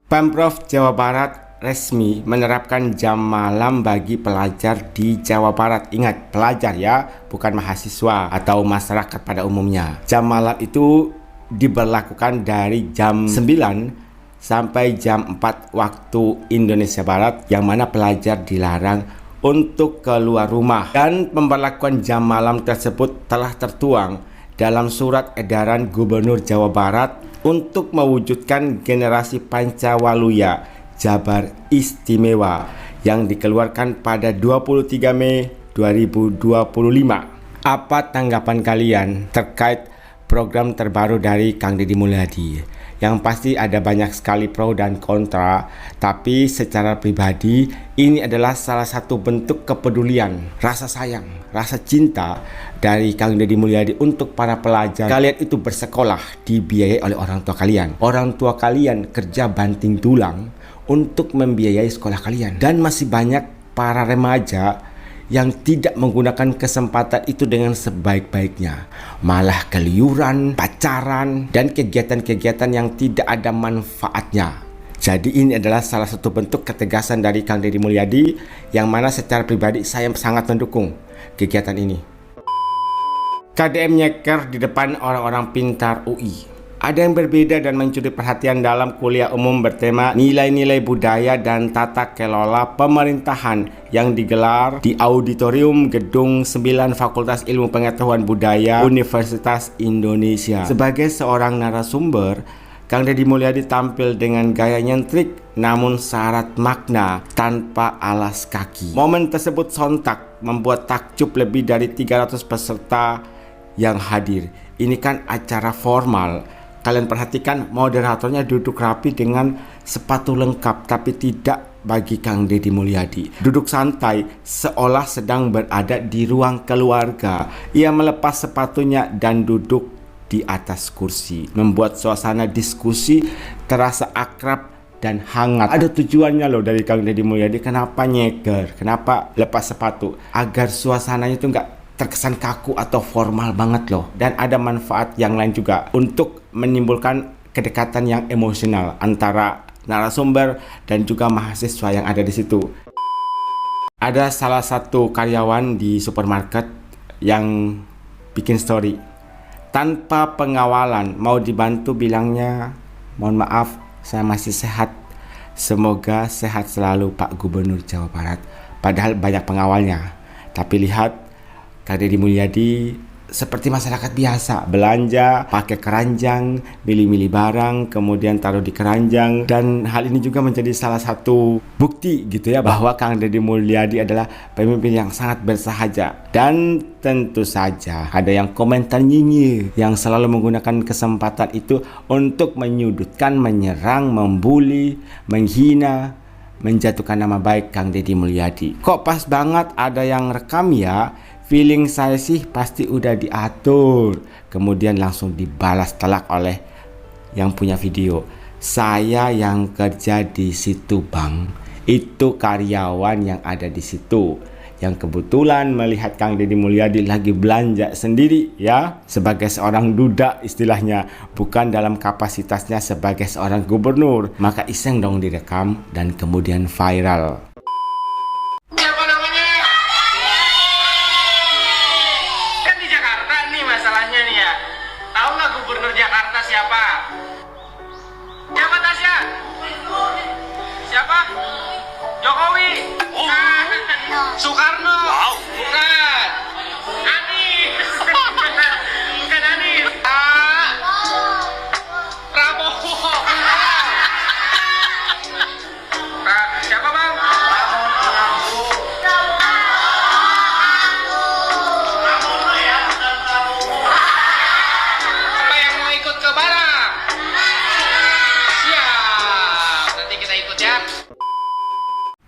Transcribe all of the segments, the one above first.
Pemprov Jawa Barat resmi menerapkan jam malam bagi pelajar di Jawa Barat. Ingat, pelajar ya, bukan mahasiswa atau masyarakat pada umumnya. Jam malam itu diberlakukan dari jam 9 sampai jam 4 waktu Indonesia Barat, yang mana pelajar dilarang untuk keluar rumah. Dan pemberlakuan jam malam tersebut telah tertuang dalam surat edaran Gubernur Jawa Barat untuk mewujudkan generasi Pancawaluya Jabar Istimewa yang dikeluarkan pada 23 Mei 2025. Apa tanggapan kalian terkait program terbaru dari Kang Deddy Mulyadi? Yang pasti ada banyak sekali pro dan kontra, tapi secara pribadi ini adalah salah satu bentuk kepedulian, rasa sayang, rasa cinta dari Kang Deddy Mulyadi untuk para pelajar. Kalian itu bersekolah dibiayai oleh orang tua kalian. Orang tua kalian kerja banting tulang untuk membiayai sekolah kalian. Dan masih banyak para remaja yang tidak menggunakan kesempatan itu dengan sebaik-baiknya, malah keliuran, pacaran, dan kegiatan-kegiatan yang tidak ada manfaatnya. Jadi ini adalah salah satu bentuk ketegasan dari Kang Deddy Mulyadi, yang mana secara pribadi saya sangat mendukung kegiatan ini. KDM nyeker di depan orang-orang pintar UI. Ada yang berbeda dan mencuri perhatian dalam kuliah umum bertema nilai-nilai budaya dan tata kelola pemerintahan yang digelar di Auditorium Gedung 9 Fakultas Ilmu Pengetahuan Budaya Universitas Indonesia. Sebagai seorang narasumber, Kang Deddy Mulyadi tampil dengan gaya nyentrik namun syarat makna tanpa alas kaki. Momen tersebut sontak membuat takjub lebih dari 300 peserta yang hadir. Ini kan acara formal. Kalian perhatikan, moderatornya duduk rapi dengan sepatu lengkap, tapi tidak bagi Kang Deddy Mulyadi. Duduk santai seolah sedang berada di ruang keluarga. Ia melepas sepatunya dan duduk di atas kursi, membuat suasana diskusi terasa akrab dan hangat. Ada tujuannya loh dari Kang Deddy Mulyadi. Kenapa nyeker? Kenapa lepas sepatu? Agar suasananya itu nggak terkesan kaku atau formal banget loh. Dan ada manfaat yang lain juga untuk menimbulkan kedekatan yang emosional antara narasumber dan juga mahasiswa yang ada di situ. Ada salah satu karyawan di supermarket yang bikin story. Tanpa pengawalan, mau dibantu bilangnya, mohon maaf, saya masih sehat. Semoga sehat selalu Pak Gubernur Jawa Barat. Padahal banyak pengawalnya. Tapi lihat, Kang Deddy Mulyadi seperti masyarakat biasa, belanja pakai keranjang, milih-milih barang, kemudian taruh di keranjang. Dan hal ini juga menjadi salah satu bukti gitu ya, bahwa Kang Deddy Mulyadi adalah pemimpin yang sangat bersahaja. Dan tentu saja ada yang komentar nyinyir, yang selalu menggunakan kesempatan itu untuk menyudutkan, menyerang, membuli, menghina, menjatuhkan nama baik Kang Deddy Mulyadi. Kok pas banget ada yang rekam ya? Feeling saya sih pasti udah diatur. Kemudian langsung dibalas telak oleh yang punya video. Saya yang kerja di situ bang, itu karyawan yang ada di situ, yang kebetulan melihat Kang Deddy Mulyadi lagi belanja sendiri ya, sebagai seorang duda istilahnya, bukan dalam kapasitasnya sebagai seorang gubernur. Maka iseng dong direkam dan kemudian viral. Gubernur Jakarta siapa? Siapa Tasya? Siapa? Jokowi? Soekarno? Bukan. Anies? Bukan Anies. Prabowo? Siapa bang?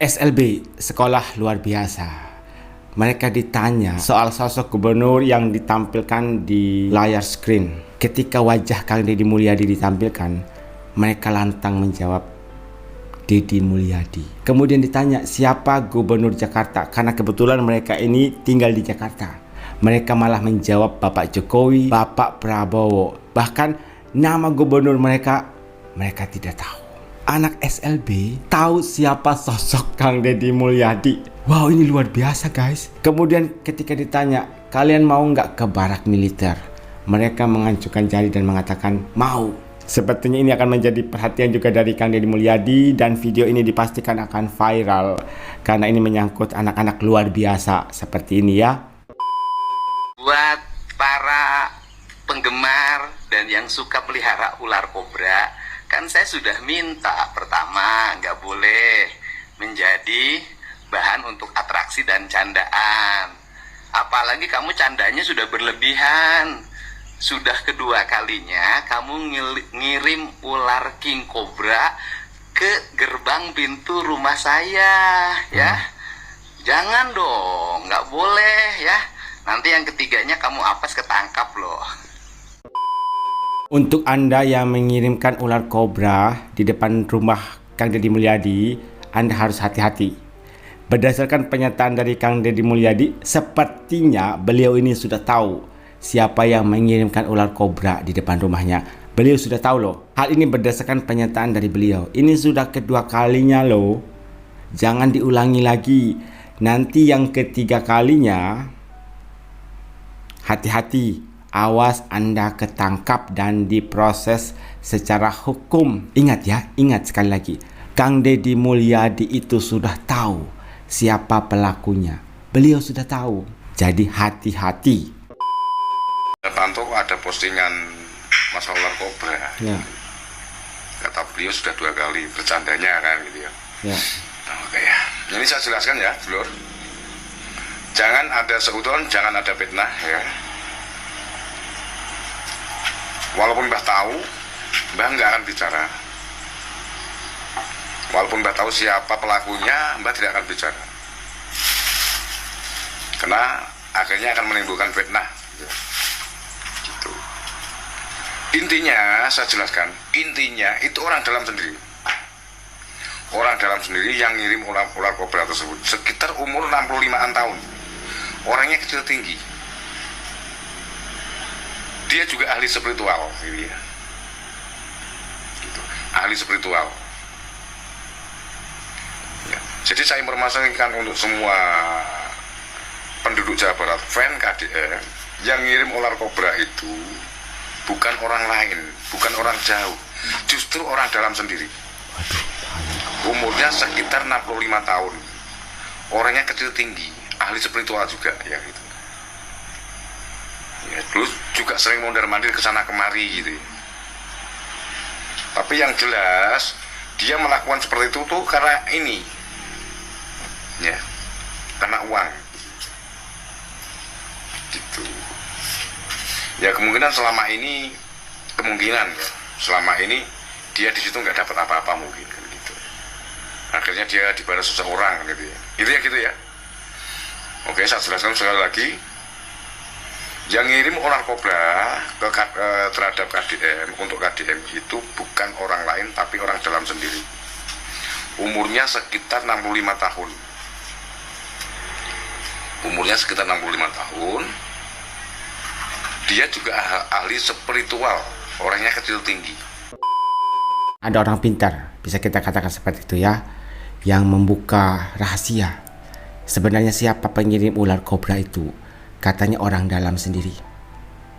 SLB, sekolah luar biasa. mereka ditanya soal sosok gubernur yang ditampilkan di layar screen. Ketika wajah Kang Deddy Mulyadi ditampilkan, mereka lantang menjawab Deddy Mulyadi. Kemudian ditanya siapa gubernur Jakarta, karena kebetulan mereka ini tinggal di Jakarta. Mereka malah menjawab Bapak Jokowi, Bapak Prabowo. Bahkan nama gubernur mereka tidak tahu. Anak SLB tahu siapa sosok Kang Deddy Mulyadi. Wow, ini luar biasa guys. Kemudian ketika ditanya, kalian mau nggak ke barak militer? Mereka mengancungkan jari dan mengatakan mau. Sepertinya ini akan menjadi perhatian juga dari Kang Deddy Mulyadi, dan video ini dipastikan akan viral karena ini menyangkut anak-anak luar biasa seperti ini ya. Buat para penggemar dan yang suka pelihara ular kobra, kan saya sudah minta pertama nggak boleh menjadi bahan untuk atraksi dan candaan. Apalagi kamu candanya sudah berlebihan. Sudah kedua kalinya kamu ngirim ular king cobra ke gerbang pintu rumah saya, ya. Jangan dong, nggak boleh ya. Nanti yang ketiganya kamu apes ketangkap loh. Untuk Anda yang mengirimkan ular kobra di depan rumah Kang Deddy Mulyadi, Anda harus hati-hati. Berdasarkan pernyataan dari Kang Deddy Mulyadi, sepertinya beliau ini sudah tahu siapa yang mengirimkan ular kobra di depan rumahnya. Beliau sudah tahu loh. Hal ini berdasarkan pernyataan dari beliau. Ini sudah kedua kalinya loh. Jangan diulangi lagi. Nanti yang ketiga kalinya, hati-hati, awas Anda ketangkap dan diproses secara hukum. Ingat ya, ingat sekali lagi. Kang Deddy Mulyadi itu sudah tahu siapa pelakunya. Beliau sudah tahu. Jadi hati-hati. Pantau ada postingan masalah ular kobra. Ya. Kata beliau sudah 2 kali bercandanya kan gitu ya. Ya. Oke ya. Ini saya jelaskan ya, Lur. Jangan ada seutuhan, jangan ada fitnah ya. Walaupun Mbah tahu, Mbah nggak akan bicara. Walaupun Mbah tahu siapa pelakunya, Mbah tidak akan bicara. Karena akhirnya akan menimbulkan fitnah. Gitu. Intinya, saya jelaskan. Intinya itu orang dalam sendiri. Orang dalam sendiri yang ngirim ular kobra tersebut. Sekitar umur 65-an tahun. Orangnya kecil tinggi. Dia juga ahli spiritual, gitu ya. Gitu. Ahli spiritual. Ya. Jadi saya informasikan untuk semua penduduk Jawa Barat, fan KDM, yang ngirim ular kobra itu bukan orang lain, bukan orang jauh, justru orang dalam sendiri. Umurnya sekitar 65 tahun. Orangnya kecil tinggi, ahli spiritual juga ya gitu. Ya, terus juga sering mondar-mandir ke sana kemari gitu. Tapi yang jelas dia melakukan seperti itu tuh karena ini. Ya. Karena uang. Gitu. Ya kemungkinan selama ini ya, selama ini dia di situ nggak dapat apa-apa mungkin kan gitu. Akhirnya dia dibalas seseorang gitu ya. Gitu ya. Oke, saya jelaskan sekali lagi. Yang ngirim ular kobra terhadap KDM, untuk KDM itu bukan orang lain tapi orang dalam sendiri. Umurnya sekitar 65 tahun. Umurnya sekitar 65 tahun. Dia juga ahli spiritual, orangnya kecil tinggi. Ada orang pintar, bisa kita katakan seperti itu ya, yang membuka rahasia. Sebenarnya siapa pengirim ular kobra itu? Katanya orang dalam sendiri.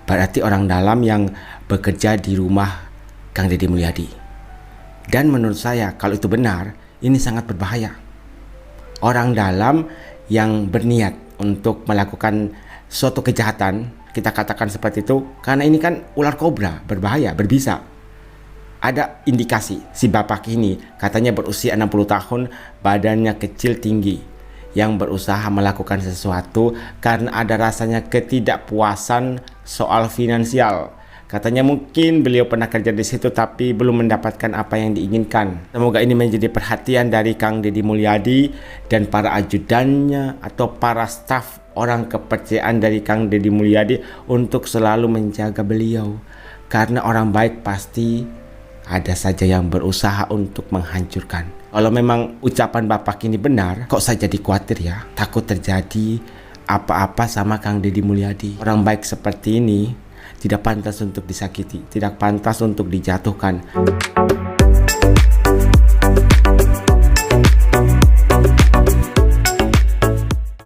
Berarti orang dalam yang bekerja di rumah Kang Deddy Mulyadi. Dan menurut saya kalau itu benar, ini sangat berbahaya. Orang dalam yang berniat untuk melakukan suatu kejahatan, kita katakan seperti itu, karena ini kan ular kobra, berbahaya, berbisa. Ada indikasi si bapak ini katanya berusia 60 tahun, badannya kecil tinggi, yang berusaha melakukan sesuatu karena ada rasanya ketidakpuasan soal finansial. Katanya mungkin beliau pernah kerja di situ tapi belum mendapatkan apa yang diinginkan. Semoga ini menjadi perhatian dari Kang Deddy Mulyadi dan para ajudannya atau para staf orang kepercayaan dari Kang Deddy Mulyadi untuk selalu menjaga beliau. Karena orang baik pasti ada saja yang berusaha untuk menghancurkan. Kalau memang ucapan Bapak ini benar, kok saya jadi khawatir ya? Takut terjadi apa-apa sama Kang Deddy Mulyadi. Orang baik seperti ini tidak pantas untuk disakiti, tidak pantas untuk dijatuhkan.